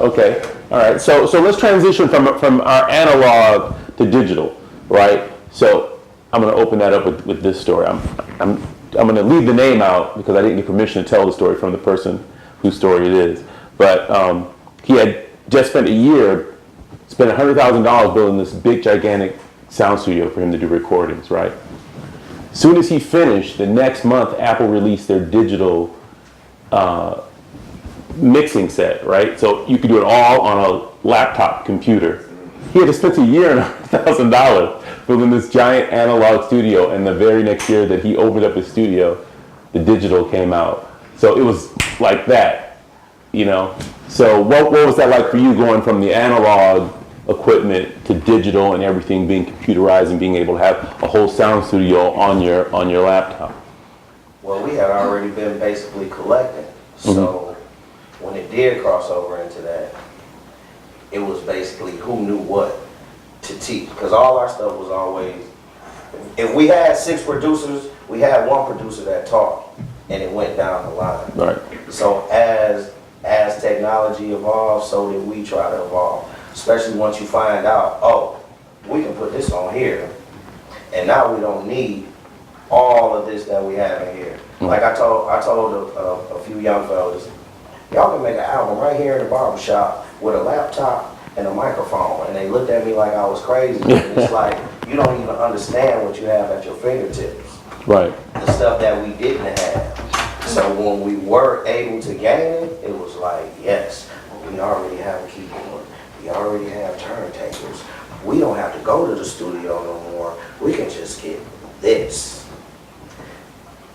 Okay. All right. So let's transition from our analog to digital, right? So I'm going to open that up with this story. I'm going to leave the name out because I didn't get permission to tell the story from the person whose story it is. But he had just spent a year, spent $100,000 building this big, gigantic sound studio for him to do recordings, right? As soon as he finished, the next month, Apple released their digital mixing set, right? So you could do it all on a laptop computer. He had to spend a year and $100,000 building this giant analog studio, and the very next year that he opened up his studio, the digital came out. So it was like that, you know? So what was that like for you, going from the analog equipment to digital and everything being computerized and being able to have a whole sound studio on your laptop? Well, we had already been basically collecting, so when it did cross over into that, it was basically who knew what to teach, because all our stuff was always, if we had 6 producers, we had 1 producer that taught, and it went down the line. Right. So as technology evolved, so did we try to evolve. Especially once you find out, oh, we can put this on here, and now we don't need all of this that we have in here. Like I told a few young fellas, y'all can make an album right here in the barbershop with a laptop and a microphone. And they looked at me like I was crazy. And it's like, you don't even understand what you have at your fingertips. Right. The stuff that we didn't have. So when we were able to gain it, it was like, yes, we already have a keyboard. We already have turntables. We don't have to go to the studio no more. We can just get this.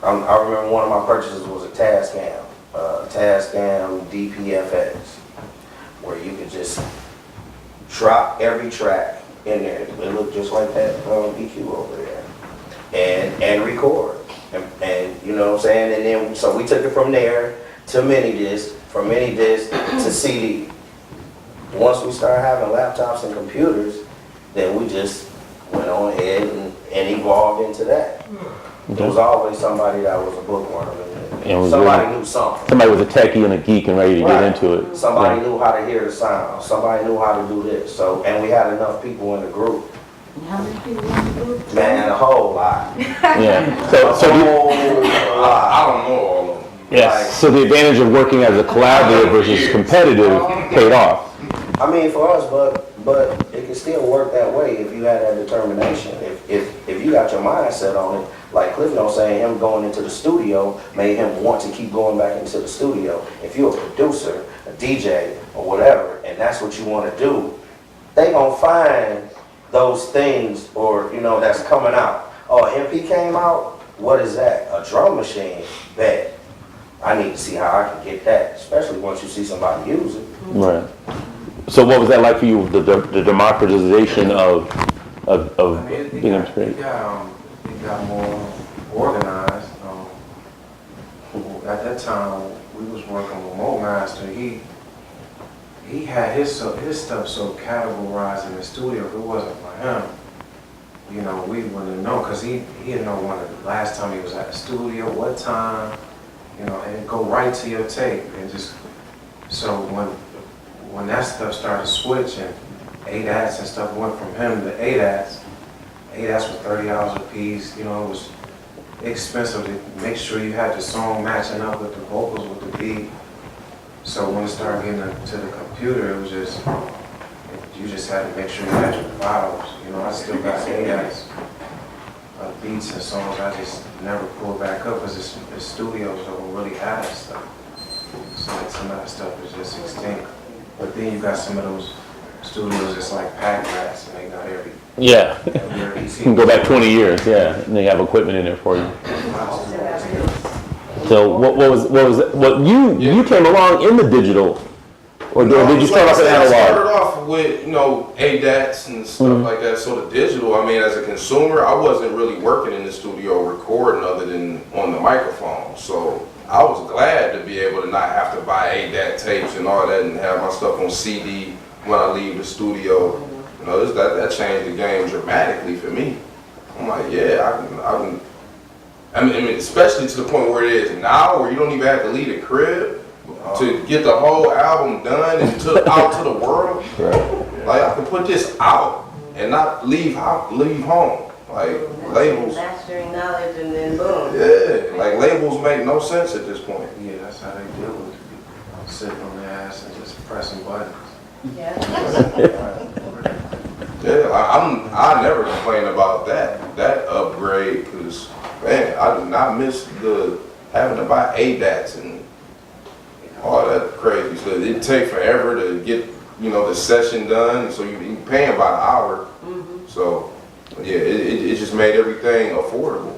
I remember one of my purchases was a Tascam DPFX, where you could just drop every track in there. It looked just like that EQ over there, and record, and you know what I'm saying. And then so we took it from there to mini disc, from mini disc to CD. Once we started having laptops and computers, then we just went on ahead and evolved into that. There was always somebody that was a bookworm. Somebody knew something. Somebody was a techie and a geek and ready to get into it. Somebody knew how to hear the sound. Somebody knew how to do this. So, and we had enough people in the group. How many people in the group? Man, a whole lot. Yeah. I don't know all of them. Yes. So the advantage of working as a collaborative versus competitive paid off. I mean, for us, but it can still work that way if you had that determination. If you got your mindset on it, like Cliff knows saying, him going into the studio made him want to keep going back into the studio. If you're a producer, a DJ, or whatever, and that's what you want to do, they gonna find those things, or you know, that's coming out. Oh, MP came out. What is that? A drum machine? Bet. I need to see how I can get that, especially once you see somebody use it. Right. So what was that like for you, the democratization of being able to create? It got more organized. At that time, we was working with Mo Master. He had his stuff so categorized in the studio. If it wasn't for him, you know, we wouldn't have known, because he didn't know when the last time he was at the studio, what time, you know, and it'd go right to your tape. And just, so when that stuff started switching, ADATs and stuff went from him to ADATs. ADATs was $30 a piece, you know, it was expensive to make sure you had the song matching up with the vocals, with the beat. So when it started getting to the computer, it was just, you just had to make sure you had your files. You know, I still got ADATs, beats and songs I just never pulled back up, because the studios don't really have that stuff. So like some of that stuff is just extinct. But then you got some of those studios that's like pack rats, and they got every. Yeah. You can go back 20 years, yeah, and they have equipment in there for you. So what you came along in the digital, or did you start off with analog? I started off with, you know, ADATs and stuff like that. So the digital, I mean, as a consumer, I wasn't really working in the studio recording other than on the microphone. So I was glad to be able to not have to buy ADAT tapes and all that and have my stuff on CD when I leave the studio. You know, that changed the game dramatically for me. I'm like, yeah, I mean, especially to the point where it is now, where you don't even have to leave the crib. to get the whole album done and out to the world. Like I can put this out and not leave home. Like labels. Mastering knowledge and then boom. Yeah, like labels make no sense at this point. Yeah, that's how they deal with it. Sitting on their ass and just pressing buttons. Yeah. Yeah, I never complain about that upgrade because man, I do not miss having to buy ADATs and all that crazy stuff. It take forever to get the session done, so you paying about an hour. So yeah, it just made everything affordable.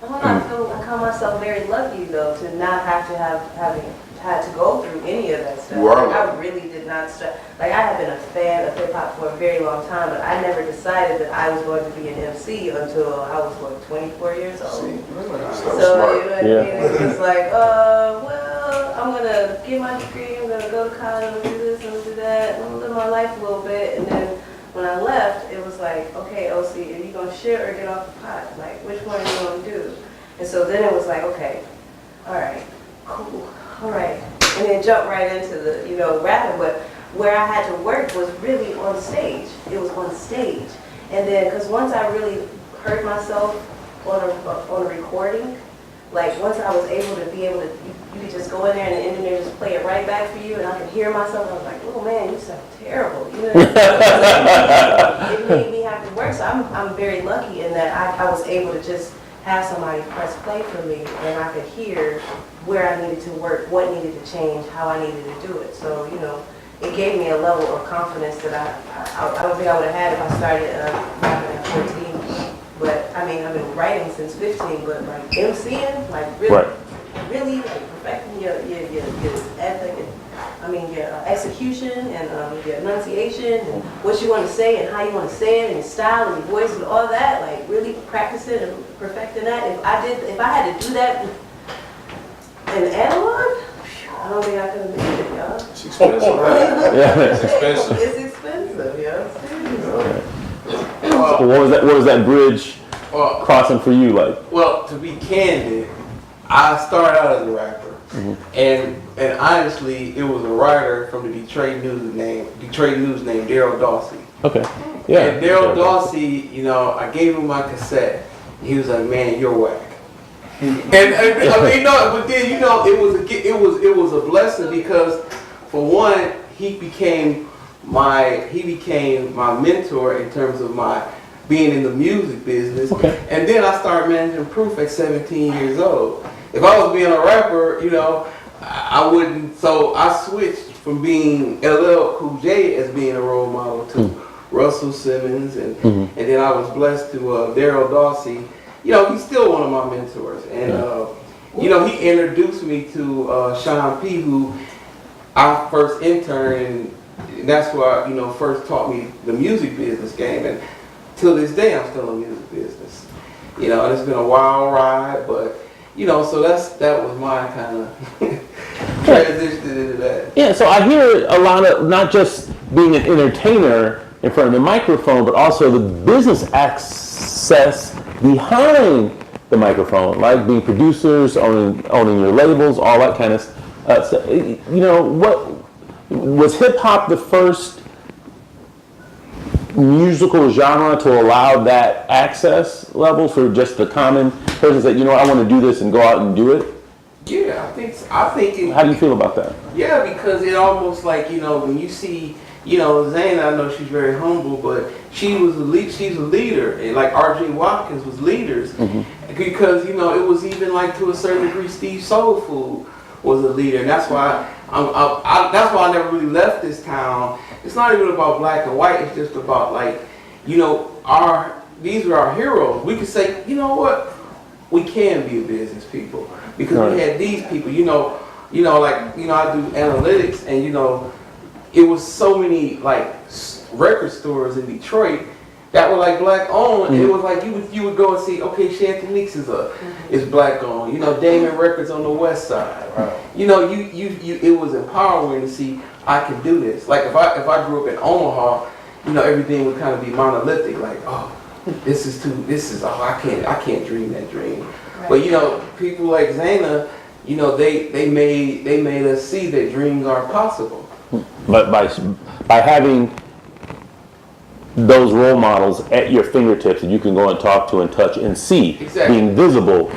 I call myself very lucky though to not have to having had to go through any of that stuff. You are Like, I lucky. really did not start. Like I have been a fan of hip hop for a very long time, but I never decided that I was going to be an MC until I was 24 years old. See, So smart. you know what I mean? It's just like, well, I'm gonna get my degree, I'm gonna go to college, I'm gonna do this, I'm gonna do that, I'm gonna live my life a little bit, and then when I left, it was like, okay, OC, are you gonna shit or get off the pot? Like, which one are you gonna do? And so then it was like, okay, all right, cool, all right, and then jump right into the, rapping. But where I had to work was really on stage. It was on stage, and then because once I really heard myself on a recording. Like once I was able to you could just go in there and the engineer just play it right back for you, and I could hear myself. I was like, oh man, you sound terrible. It made me have to work. So I'm very lucky in that I was able to just have somebody press play for me, and I could hear where I needed to work, what needed to change, how I needed to do it. So it gave me a level of confidence that I don't think I would have had if I started rapping at 14. But I mean, I've been writing since 15, but like MCing, like really like perfecting your ethic, and your execution and your enunciation and what you want to say and how you want to say it and your style and your voice and all that, like really practicing and perfecting that. If I had to do that in analog, I don't think I could have made it, y'all. It's expensive. It's expensive. It's expensive, yeah. So what was that bridge crossing for you like? Well, to be candid, I started out as a rapper, and honestly, it was a writer from the Detroit News named Daryl Dawsey. Okay. Yeah. And Daryl Dawsey, I gave him my cassette. He was like, "Man, you're whack." and I mean, no, but then it was a blessing because, for one, he became my mentor in terms of my being in the music business. Okay. And then I started managing Proof at 17 years old. If I was being a rapper, I wouldn't. So I switched from being LL Cool J as being a role model to Russell Simmons, and then I was blessed to Daryl Dawsey. He's still one of my mentors, and he introduced me to Sean P, who I first interned, and that's why first taught me the music business game, and till this day I'm still in music business. And it's been a wild ride, but so that was my kind of transition into that. Yeah, so I hear a lot of not just being an entertainer in front of the microphone, but also the business access behind the microphone, like being producers, owning your labels, all that kind of stuff. What was hip hop the first musical genre to allow that access level for just the common persons that I want to do this and go out and do it? Yeah, I think How do you feel about that? Yeah, because it almost like, when you see, Zayna, I know she's very humble, but she's a leader. And like R.J. Watkins was leaders. Because, it was even like to a certain degree, Steve Soul Food was a leader. And that's why that's why I never really left this town. It's not even about black and white. It's just about these are our heroes. We could say, you know what? We can be a business people because we had these people. I do analytics, and it was so many record stores in Detroit that were black owned. And it was like you would go and see, okay, Chantanix is black owned. Damon Records on the west side. Right. It was empowering to see I can do this. Like if I grew up in Omaha, everything would kind of be monolithic. Like, oh, I can't dream that dream. Right. But people like Zayna, you know, they made us see that dreams are possible. But by having those role models at your fingertips that you can go and talk to and touch and see, Exactly. being visible,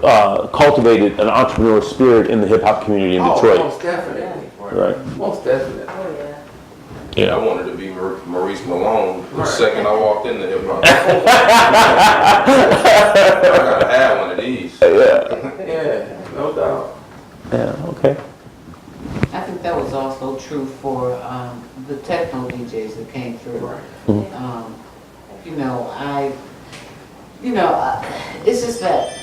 cultivated an entrepreneurial spirit in the hip hop community in Oh, Detroit. most definitely. Right. Most definitely. Oh, yeah. I wanted to be Maurice Malone the Right. second I walked in the hip hop. I gotta have one of these. Yeah, no doubt. Yeah. Okay. I think that was also true for the techno DJs that came through. Right. It's just that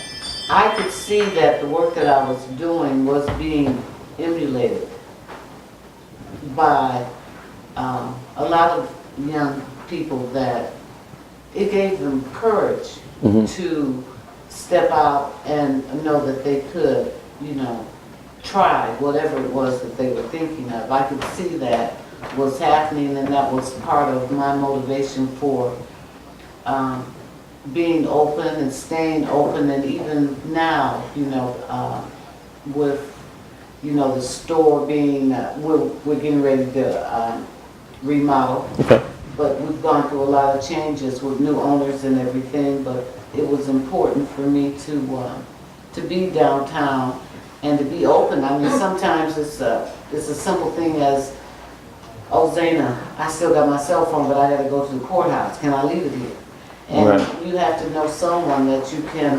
I could see that the work that I was doing was being emulated by a lot of young people, that it gave them courage to step out and know that they could, try whatever it was that they were thinking of. I could see that was happening, and that was part of my motivation for being open and staying open. And even now, with the store being, we're getting ready to remodel. Okay. But we've gone through a lot of changes with new owners and everything, but it was important for me to be downtown and to be open. I mean, sometimes it's a simple thing as, oh, Zana, I still got my cell phone, but I gotta go to the courthouse. Can I leave it here? And Right. you have to know someone that you can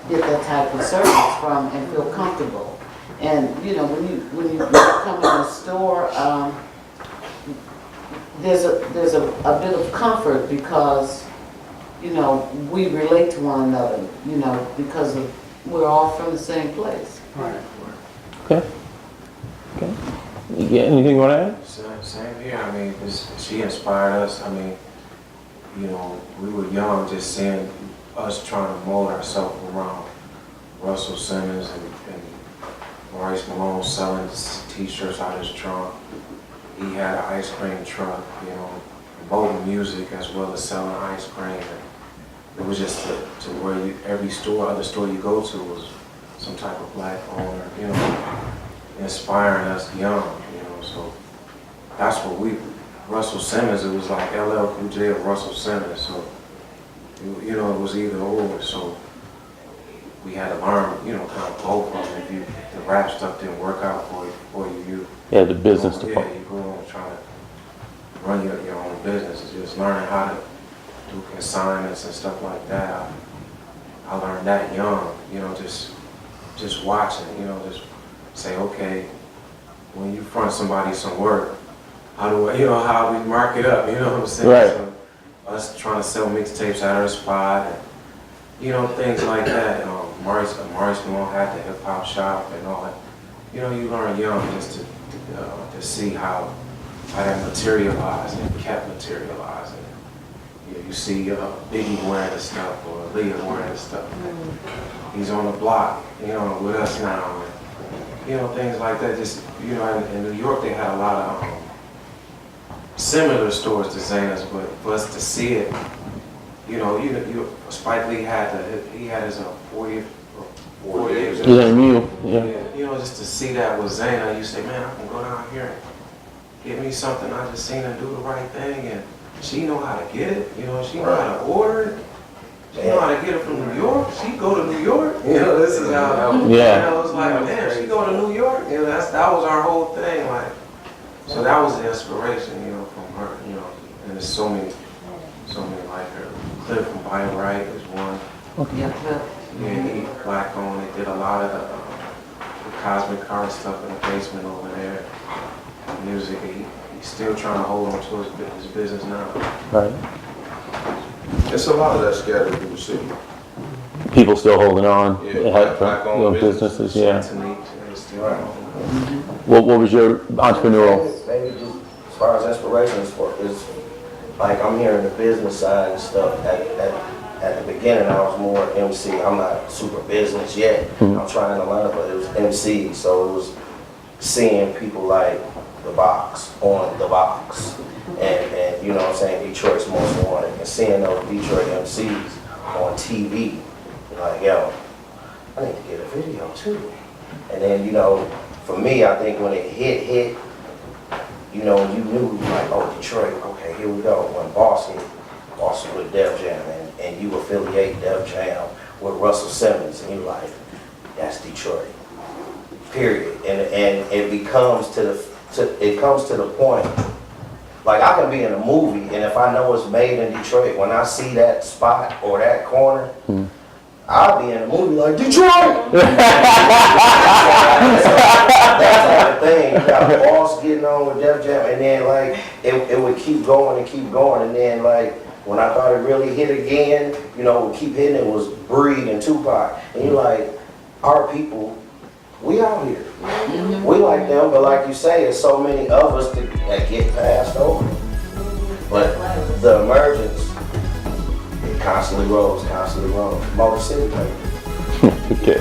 get that type of service from and feel comfortable. And, when you come in the store, there's a bit of comfort because, we relate to one another, because we're all from the same place. Right. Okay. Okay. Yeah. Anything you want to add? Same here. I mean, she inspired us. I mean, we were young, just seeing us trying to mold ourselves around Russell Simmons and Maurice Malone selling t-shirts out of his trunk. He had an ice cream truck, promoting music as well as selling ice cream. And it was just to where every other store you go to was some type of black owner, inspiring us young, so that's what Russell Simmons, it was like LL Cool J or Russell Simmons, so, it was either or, so we had to learn, kind of both of them. If the rap stuff didn't work out for you, Yeah, the business you department. go on trying to run your own business. It's just learning how to do consignments and stuff like that. I learned that young, just watching, just say, okay, when you front somebody some work, how we mark it up, you know what I'm saying? Right. So, us trying to sell mixtapes at our spot, and, things like that. Maurice Malone had the hip hop shop and all that. You learn young just to see how that materialized and kept materializing. You see Biggie wearing the stuff or Aaliyah wearing the stuff. He's on the block, with us now. And, things like that. Just, in New York they had a lot of similar stores to Zana's, but for us to see it, Spike Lee had his 40th. Yeah, you. Yeah. Just to see that with Zana, you say, man, I can go down here and get me something. I just seen her do the right thing, and she know how to get it. She know how to order it. She know how to get it from New York. She go to New York. This is how. Yeah. It was like, man, she go to New York. That was our whole thing. Like, so that was the inspiration, from her. And there's so many like her. Cliff from Bio Right is one. Yeah, Yeah, he black owned. They did a lot of the Cosmic Art stuff in the basement over there. Music. He's still trying to hold on to his business now. Right. It's a lot of that scattered through the city. People still holding on. Yeah, They had black-owned little businesses. Yeah. Tanique, still What was your entrepreneurial? Maybe just as far as inspiration is like I'm hearing the business side and stuff. At the beginning, I was more MC. I'm not super business yet. I'm trying to learn, but it was MC. So it was seeing people like The Box on The Box, and you know what I'm saying, Detroit's Most Wanted, and seeing those Detroit MCs on TV. Like, yo, I need to get a video too. And then, you know, for me, I think when it hit, you know, you knew like, oh, Detroit, okay, here we go. When Boss hit, Boss was with Def Jam, and you affiliate Def Jam with Russell Simmons, and you like, that's Detroit. Period. And it comes to the point. Like I can be in a movie, and if I know it's made in Detroit, when I see that spot or that corner, I'll be in a movie like Detroit. That type of thing. You got Boss getting on with Def Jam, and then like it would keep going and keep going, and then like when I thought it really hit again, you know, it would keep hitting. It was Breed and Tupac, and you're like, our people, we out here. We like them, but like you say, there's so many of us that get passed over. But the emergence, it constantly grows. Motor City, baby. Okay.